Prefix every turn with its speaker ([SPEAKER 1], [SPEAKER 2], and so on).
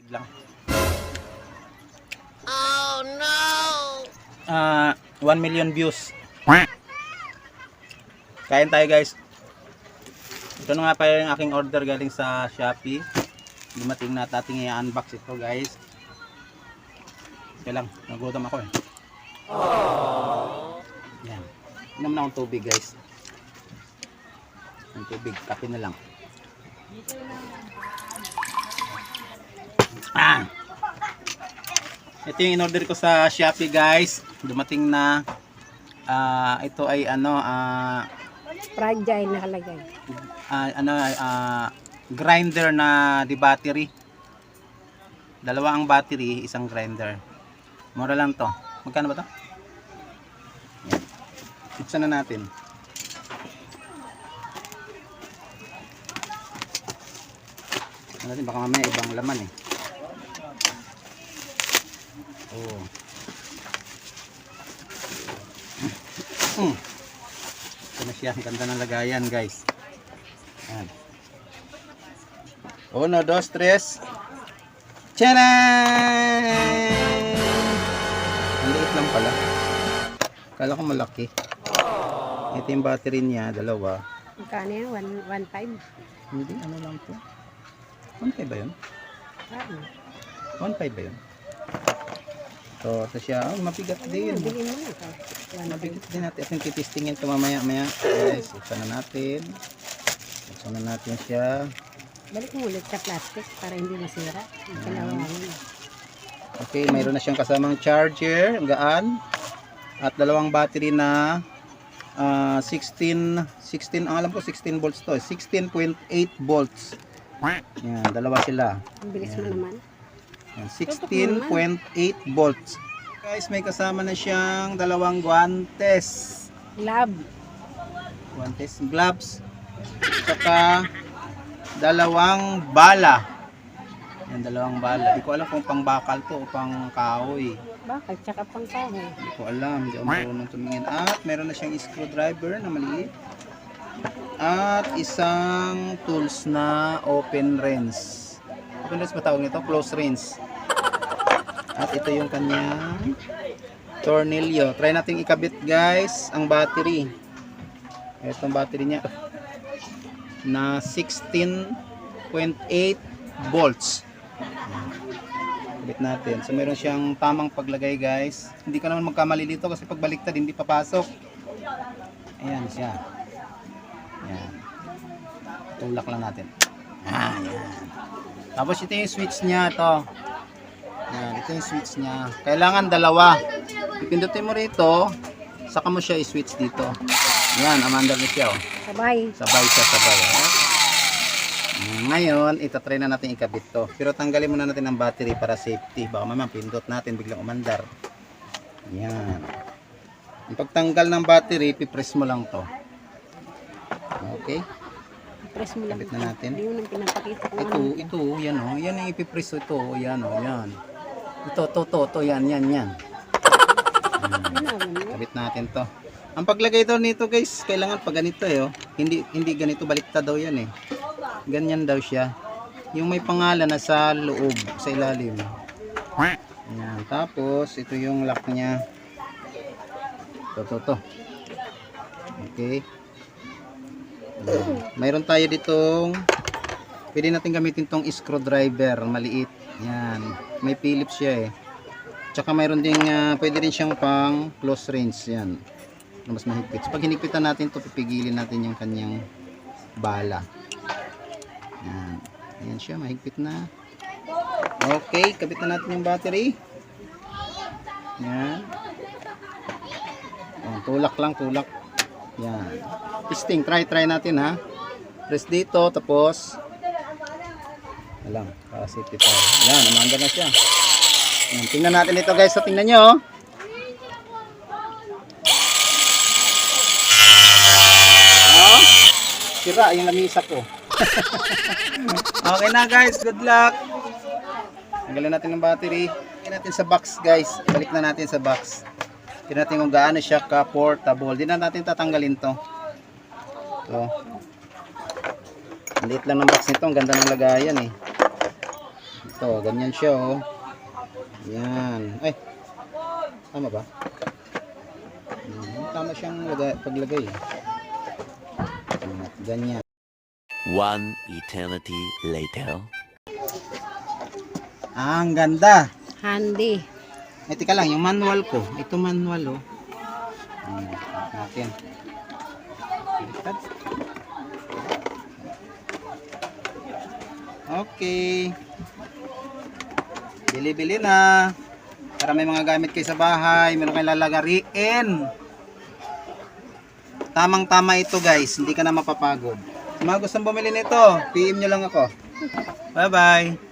[SPEAKER 1] lang.
[SPEAKER 2] Oh no!
[SPEAKER 1] 1 million views. Kain tayo guys. Ito na nga pa yung aking order galing sa Shopee. Dumating na, ating i-unbox ito guys. Kaya lang, nagutom ako eh. Yan. Inom na akong tubig guys. Ang tubig, kape na lang. Ito yung in-order ko sa Shopee guys. Dumating na. Ito ay
[SPEAKER 3] Fragile nakalagay.
[SPEAKER 1] Grinder na di battery. Dalawa ang battery, isang grinder. Mura lang to. Magkano ba to? Yan. Buksan na natin. Baka mamaya ibang laman eh. Oh. Ito na siya. Ang ganda ng lagayan guys. Yan. 1, 2, 3. Tcharan! Ang liit lang pala. Kala ko malaki. Ito yung battery niya. Dalawa.
[SPEAKER 3] Magkano yan? 1.5?
[SPEAKER 1] Hindi. Ano lang po? 1.5 ba yun? 1.5 ba yun? Ito siya. Oh, mabigat din.
[SPEAKER 3] Bilhin mo na ito.
[SPEAKER 1] Mabigat din natin. Ating titistingin ito mamaya-maya. Guys, buksan na natin. Buksan na natin siya.
[SPEAKER 3] Balik mo ulit sa plastic para hindi masira. Kalawangin.
[SPEAKER 1] Okay, mayroon na siyang kasamang charger. Ang gaan. At dalawang battery na 16, ang alam ko 16 volts to. 16.8 volts. Yan, dalawa sila.
[SPEAKER 3] Ang bilis mo naman.
[SPEAKER 1] 16.8 volts. Guys, may kasama na siyang dalawang guantes.
[SPEAKER 3] Lab.
[SPEAKER 1] Guantes, gloves. Saka dalawang bala. Yan, dalawang bala. Di ko alam kung pang bakal to o pang kahoy.
[SPEAKER 3] Bakal, tsaka pang kahoy.
[SPEAKER 1] Di ko alam. Di ako marunong tumingin. At meron na siyang screwdriver na maliit. At isang tools na open wrench. Open wrench ba tawag nito? Close wrench. At ito yung kanyang tornilyo. Try natin ikabit guys ang battery. Itong battery niya na 16.8 volts. Ikabit natin. So meron siyang tamang paglagay guys. Hindi ka naman magkamali dito kasi pag baliktad hindi papasok. Ayan siya. Ayan. Tulak lang natin. Ayan. Tapos ito yung switch niya to. Ayan, ito yung switch niya. Kailangan dalawa. Pipindutin mo rito, saka mo siya i-switch dito. Ayan, amandar na siya. Oh.
[SPEAKER 3] Sabay.
[SPEAKER 1] Sabay siya, sabay. Oh. Ngayon, itatry na natin ikabit to. Pero tanggalin muna natin ang battery para safety. Baka mamang pindot natin, biglang umandar. Ayan. Ang pagtanggal ng battery, pipress mo lang to. Okay.
[SPEAKER 3] Press mo lang.
[SPEAKER 1] Kabit na natin.
[SPEAKER 3] Hindi mo nang pinapakita kung ano.
[SPEAKER 1] Ito, yan o. Yan ang ipipress ito. Yan o, yan. Ito, yan. Kabit natin to. Ang paglagay daw nito guys, kailangan pa ganito eh. Oh. Hindi ganito, baliktad daw yan eh. Ganyan daw siya. Yung may pangalan na sa loob, sa ilalim. Yan. Tapos, ito yung lock niya. Ito. Okay. Mayroon tayo ditong pwede natin gamitin tong screwdriver maliit. Yan. May Phillips siya eh. Tsaka mayroon ding pwede rin siyang pang close range. Yan. Mas mahigpit. So, pag hinigpitan natin to, pipigilin natin yung kanyang bala. Yan. Ayan siya. Mahigpit na. Okay. Kabit na natin yung battery. Yan. Oh, tulak lang. Yan. Testing. Try natin ha. Press dito. Tapos alam. Para safety tayo. Yan. Umandar na siya. Yan. Tingnan natin ito guys. So tingnan nyo. Oh. Sira yung lamisa ko. Okay na guys. Good luck. Tanggalin natin ng battery. Tanggalin natin sa box guys. Balik na natin sa box. Tingnan natin kung gaano siya ka-portable. Di na natin tatanggalin to. So, ang liit lang ng box nito. Ang ganda ng lagayan eh. Ito, ganyan siya oh. Yan. Ay, tama ba? Tama siyang paglagay. Ganyan.
[SPEAKER 2] One eternity later.
[SPEAKER 1] Ah, ang ganda.
[SPEAKER 3] Handy.
[SPEAKER 1] Ay, teka lang, yung manual ko. Ito manual oh. Natin. Okay. Bili-bili na. Para may mga gamit kayo sa bahay, meron kayong lalagariin. Tamang-tama ito guys, hindi ka na mapapagod. Sa mga gustong bumili nito, PM nyo lang ako. Bye-bye.